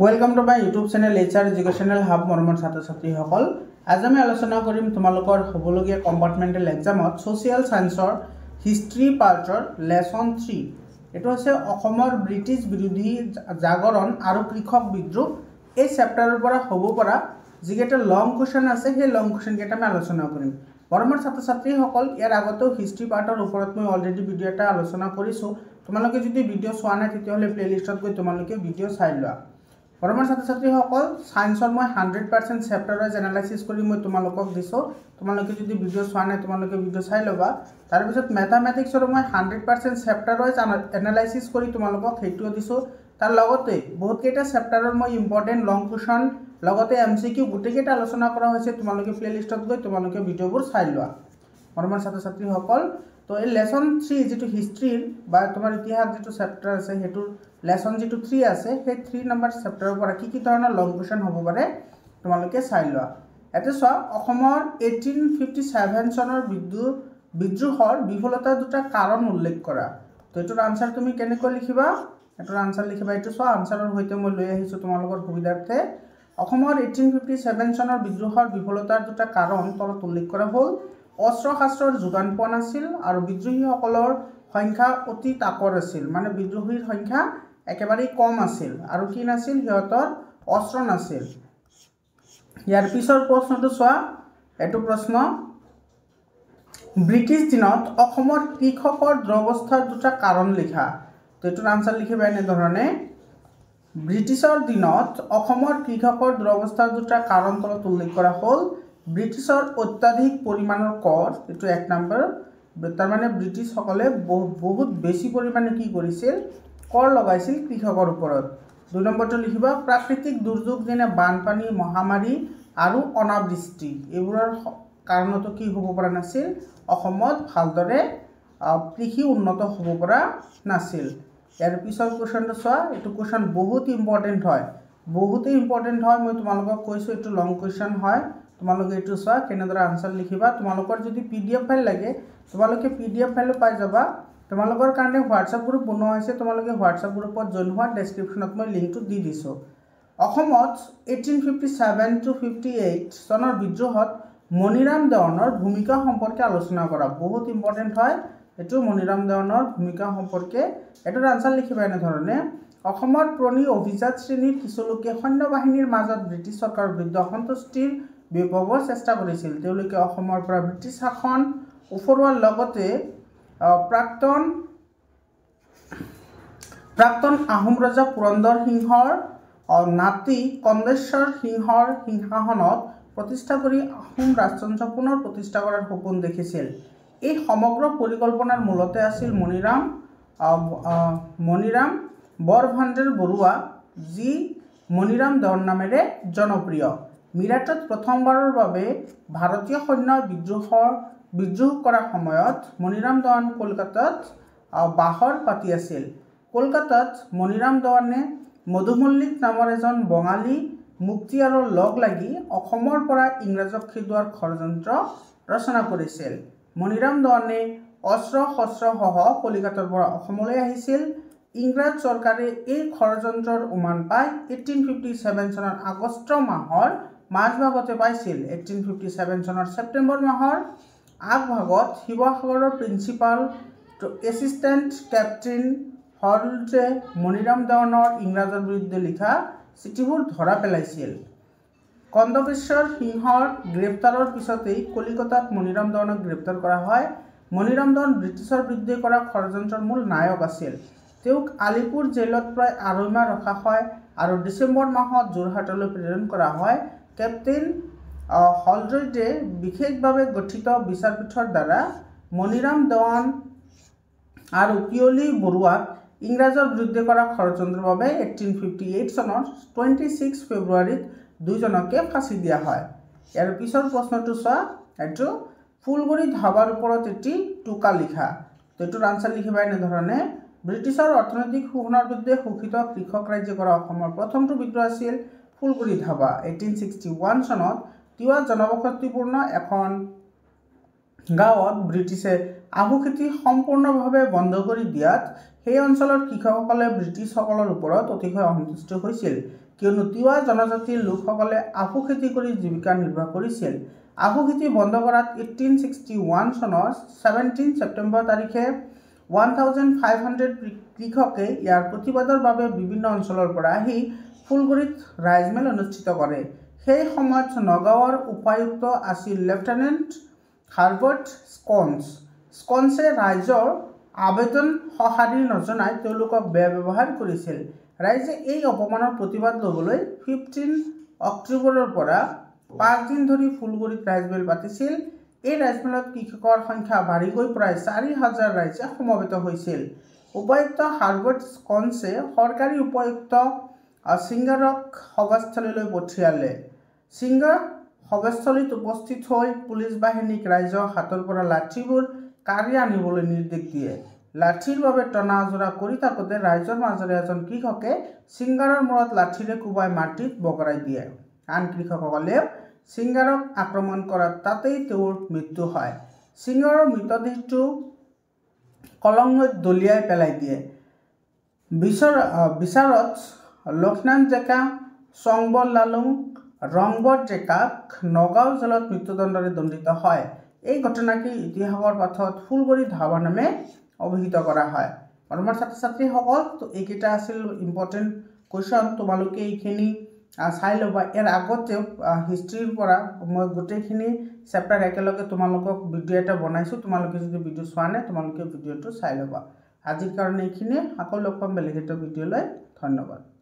Welcome to my YouTube channel HR educational hub मरमर छात्र छात्री सकल आज आम आलोचना करिम तुमालोकर हबलगिया कम्पार्टमेंटल एग्जामत सोशियल साइंसर हिस्ट्री पार्टर लेसन 3 एटो আছে অসমৰ ব্ৰিটিছ বিৰোধী জাগৰণ আৰু কৃষক বিদ্ৰোহ এই চেপ্টাৰৰ পৰা হ'ব পৰা যিকেইটা লং কোৱেশ্চন আছে সেই লং কোৱেশ্চন কেইটা আমি আলোচনা কৰিম মৰমৰ ছাত্ৰ ছাত্ৰীসকল ইয়াৰ আগতেও হিষ্ট্ৰী পাৰ্টৰ ওপৰত মই অলৰেডি ভিডিঅ' এটা আলোচনা কৰিছোঁ তোমালোকে যদি ভিডিঅ' চোৱা নাই তেতিয়াহ'লে প্লেলিষ্টত গৈ তোমালোকে ভিডিঅ' চাই লোৱা মৰমৰ ছাত্ৰ ছাত্ৰীসকল সায়েন্সৰ মই 100% চেপ্টাৰ ৱাইজ এনালাইসিস কৰি মই তোমালোকক দিছো তোমালোকে যদি ভিডিঅ' চোৱা নাই তোমালোকে ভিডিঅ' চাই লবা তাৰ পিছত ম্যাথমেটিক্সৰ মই 100% চেপ্টাৰ ৱাইজ এনালাইসিস কৰি তোমালোকক হেইটো দিছো তাৰ লগতে বহুত কেইটা চেপ্টাৰৰ মই ইম্পৰ্টেন্ট লং কোৱেশ্চন লগতে এমসিকিউ গুটেকেইটা আলোচনা কৰা হৈছে তোমালোকে প্লেলিষ্টত গৈ তোমালোকে ভিডিঅ'বোৰ চাই লোৱা মৰমৰ ছাত্ৰ ছাত্ৰীসকল তো এই লেসন 3 যেটো হিষ্ট্ৰীৰ বা তোমাৰ ইতিহাস যেটো চেপ্টাৰ আছে হেতু লেসন যেটো 3 আছে সেই 3 নম্বৰ চেপ্টাৰৰ পৰা কি ধৰণৰ লং কোৱেশ্চন হ'ব পাৰে তোমালোকে চাই লোৱা এতে সো অসমৰ 1857 চনৰ বিদ্ৰোহৰ বিফলতা দুটা কাৰণ উল্লেখ কৰা তো এটোৰ আনসাৰ তুমি কেনেকৈ লিখিবা এটোৰ আনসাৰ লিখিবা এটো সো আনসাৰৰ হৈতে মই লৈ আহিছো তোমালোকৰ সুবিধাৰ্থে অসমৰ 1857 চনৰ বিদ্ৰোহৰ বিফলতাৰ দুটা কাৰণ তলত উল্লেখ কৰা হ'ল অস্ত্ৰ শাস্ত্ৰৰ যোগান পোৱা নাছিল আৰু বিদ্ৰোহীসকলৰ সংখ্যা অতি তাকৰ আছিল মানে বিদ্ৰোহীৰ সংখ্যা একেবাৰে কম আছিল আৰু কি নাছিল হিয়তৰ অস্ত্ৰ নাছিল ইয়াৰ পিছৰ প্ৰশ্নটো চোৱা এটো প্ৰশ্ন ব্ৰিটিছ দিনত অসমৰ কৃষকৰ দুৰৱস্থাৰ দুটা কাৰণ লিখা তো এটোৰ আনসাৰ লিখিবা এনে ধৰণে ব্ৰিটিছৰ দিনত অসমৰ কৃষকৰ দুৰৱস্থাৰ দুটা কাৰণ তলত উল্লেখ কৰা হ'ল ব্ৰিটিছৰ অত্যাধিক পৰিমাণৰ কৰ এটো এক নম্বৰ তাৰ মানে ব্ৰিটিছ সকলে বহুত বেছি পৰিমাণে কি কৰিছিল কৰ লগাইছিল কৃষকৰ ওপৰত দুই নম্বৰটো লিখিবা প্ৰাকৃতিক দুৰ্যোগ যেনে বানপানী মহামাৰী আৰু অনাবৃষ্টি এইবোৰৰ কাৰণটো কি হ'ব পৰা নাছিল অসমত ভালদৰে কৃষি উন্নত হ'ব পৰা নাছিল ইয়াৰ পিছৰ কোৱেশ্চনটো চোৱা এটো কোৱেশ্চন বহুত ইম্পৰ্টেন্ট হয় মই তোমালোকক কৈছো এটো লং কোৱেশ্চন হয় তোমালোকে এটো চোৱা কেনেদৰে আনসাৰ লিখিবা তোমালোকৰ যদি পিডিএফ ফাইল লাগে তোমালোকে পিডিএফ ফাইল পাই যাবা তোমালোকৰ কাৰণে হোৱাটসএপ গ্ৰুপ বনোৱা হৈছে তোমালোকে হোৱাটসএপ গ্ৰুপত জইন হোৱা ডেসক্ৰিপচনত মই লিংকটো দি দিছো অসমত 1857 to 58 চনৰ বিদ্ৰোহত মনিৰাম দেৱানৰ ভূমিকা সম্পৰ্কে আলোচনা কৰা বহুত ইম্পৰ্টেন্ট হয় এটো মনিৰাম দেৱানৰ ভূমিকা সম্পৰ্কে এটোৰ আনসাৰ লিখিবা এনে ধৰণে অসমত প্ৰনি অভিজাত শ্ৰেণীৰ কিছু লোকে সৈন্য বাহিনীৰ মাজত ব্ৰিটিছ চৰকাৰৰ বিৰুদ্ধে অসন্তুষ্টিৰ বিপৱৰ চেষ্টা কৰিছিল তেওঁলোকে অসমৰ পৰা ব্ৰিটিছ শাসন উফৰোৱাৰ লগতে প্ৰাক্তন আহোম ৰজা পুৰন্দৰ সিংহৰ নাতি কন্দেশ্বৰ সিংহৰ সিংহাসনত প্ৰতিষ্ঠা কৰি আহোম ৰাজতন্ত্ৰ পুনৰ প্ৰতিষ্ঠা কৰাৰ সপোন দেখিছিল এই সমগ্ৰ পৰিকল্পনাৰ মূলতে আছিল মনিৰাম বৰভাণ্ডাৰ বৰুৱা যি মনিৰাম দেৱান নামেৰে জনপ্ৰিয় মিৰাটত প্ৰথমবাৰৰ বাবে ভাৰতীয় সৈন্য বিদ্ৰোহ কৰাৰ সময়ত মনিৰাম দেৱান কলকাতাত বাহৰ পাতি আছিল কলকাতাত মনিৰাম দেৱানে মধুমল্লিক নামৰ এজন বঙালী মুক্তিয়াৰৰ লগ লাগি অসমৰ পৰা ইংৰাজক খেদোৱাৰ ষড়যন্ত্ৰ ৰচনা কৰিছিল মনিৰাম দেৱানে অস্ত্ৰ শস্ত্ৰ সহ কলিকতাৰ পৰা অসমলৈ আহিছিল ইংৰাজ চৰকাৰে এই ষড়যন্ত্ৰৰ উমান পাই 1857 চনৰ আগষ্ট মাহৰ মাজভাগতে পাইছিল 1857 চনৰ ছেপ্টেম্বৰ মাহৰ আগভাগত শিৱসাগৰৰ প্ৰিন্সিপাল এছিষ্টেণ্ট কেপ্টেইন হলটে মনিৰাম দেৱানৰ ইংৰাজৰ বিৰুদ্ধে লিখা চিঠিবোৰ ধৰা পেলাইছিল কন্দবেশ্বৰ সিংহৰ গ্ৰেপ্তাৰৰ পিছতেই কলিকতাত মনিৰাম দেৱানক গ্ৰেপ্তাৰ কৰা হয় মনিৰাম দেৱান ব্ৰিটিছৰ বিৰুদ্ধে কৰা ষড়যন্ত্ৰৰ মূল নায়ক আছিল তেওঁক আলিপুৰ জেলত প্ৰায় 2 মাহ ৰখা হয় আৰু ডিসেম্বৰ মাহত যোৰহাটলৈ প্ৰেৰণ কৰা হয় কেপ্টেইন হলড্ৰেডে বিশেষভাৱে গঠিত বিচাৰপীঠৰ দ্বাৰা মনিৰাম দেৱান আৰু পিয়লি বৰুৱাক ইংৰাজৰ বিৰুদ্ধে কৰা ষড়যন্ত্ৰৰ বাবে 1858 চনৰ 26 ফেব্ৰুৱাৰীত দুজনকে ফাঁচি দিয়া হয় ইয়াৰ পিছৰ প্ৰশ্নটো চোৱা এটো ফুলগুৰি ধাবাৰ ওপৰত এটি টুকা লিখা তো এটোৰ আনসাৰ লিখিবা এনে ধৰণে ব্ৰিটিছৰ অৰ্থনৈতিক শোষণৰ বিৰুদ্ধে শোষিত কৃষক ৰাজ্য কৰা অসমৰ প্ৰথমটো বিদ্ৰোহ আছিল ফুলগুৰি ধাবা 1861 চনত তিৱা জনবসতিপূৰ্ণ এখন গাঁৱত ব্ৰিটিছে আহু খেতি সম্পূৰ্ণভাৱে বন্ধ কৰি দিয়াত সেই অঞ্চলৰ কৃষকসকলে ব্ৰিটিছসকলৰ ওপৰত অতিশয় অসন্তুষ্ট হৈছিল, কিয়নো তিৱা জনজাতিৰ লোকসকলে আহু খেতি কৰি জীৱিকা নিৰ্বাহ কৰিছিল। আহু খেতি বন্ধ কৰাত 1861 চনৰ 17 ছেপ্টেম্বৰ তাৰিখে 1500 কৃষকে ইয়াৰ প্ৰতিবাদৰ বাবে বিভিন্ন অঞ্চলৰ পৰা আহি ফুলগুৰিত ৰাইজমেল অনুষ্ঠিত কৰে। সেই সময়ত নগাঁৱৰ উপায়ুক্ত আছিল লেফটেনেণ্ট হাৰ্বাৰ্ট স্কন্সে ৰাইজৰ আবেদন সঁহাৰি নজনাই তেওঁলোকক বেয়া ব্যৱহাৰ কৰিছিল। ৰাইজে এই অপমানৰ প্ৰতিবাদ ল'বলৈ 15 অক্টোবৰৰ পৰা 5 দিন ধৰি ফুলগুৰিত ৰাইজমেল পাতিছিল। এই ৰাইজমেলত কৃষকৰ সংখ্যা বাঢ়ি গৈ প্ৰায় 4000 ৰাইজে সমবেত হৈছিল। উপায়ুক্ত হাৰ্বাৰ্ট স্কন্সে সৰকাৰী উপায়ুক্ত সিংগাৰক সভাস্থলীলৈ পঠিয়ালে। সিংগাৰ সভাস্থলীত উপস্থিত হৈ পুলিচ বাহিনীক ৰাইজৰ হাতৰ পৰা লাঠিবোৰ কাঢ়ি আনিবলৈ নিৰ্দেশ দিয়ে। লাঠিৰ বাবে টনা আজোৰা কৰি থাকোঁতে ৰাইজৰ মাজৰে এজন কৃষকে সিংগাৰৰ মূৰত লাঠিৰে কোবাই মাটিত বগৰাই দিয়ে। আন কৃষকসকলেও সিংগাৰক আক্ৰমণ কৰাত তাতেই তেওঁৰ মৃত্যু হয়। সিংগাৰৰ মৃতদেহটো কলং নৈত দলিয়াই পেলাই দিয়ে। বিচাৰত লক্ষ্মণ ডেকা, চংবৰ লালুং, ৰংবৰ ডেকাক নগাঁও জেলত মৃত্যুদণ্ডৰে দণ্ডিত হয়। এই ঘটনাকে ইতিহাসৰ পাঠত ফুলগুৰি ধাবা নামে অভিহিত কৰা হয়। বৰ্তমান ছাত্ৰ ছাত্ৰীসকল, তো এইকেইটা আছিল ইম্পৰ্টেণ্ট কুৱেশ্যন। তোমালোকে এইখিনি চাই ল'বা। ইয়াৰ আগতেও হিষ্ট্ৰীৰ পৰা মই গোটেইখিনি চেপ্টাৰ একেলগে তোমালোকক ভিডিঅ' এটা বনাইছোঁ। তোমালোকে যদি ভিডিঅ' চোৱা নাই, তোমালোকে ভিডিঅ'টো চাই ল'বা। আজিৰ কাৰণে এইখিনিয়ে। আকৌ লগ পাম বেলেগ এটা ভিডিঅ'লৈ। ধন্যবাদ।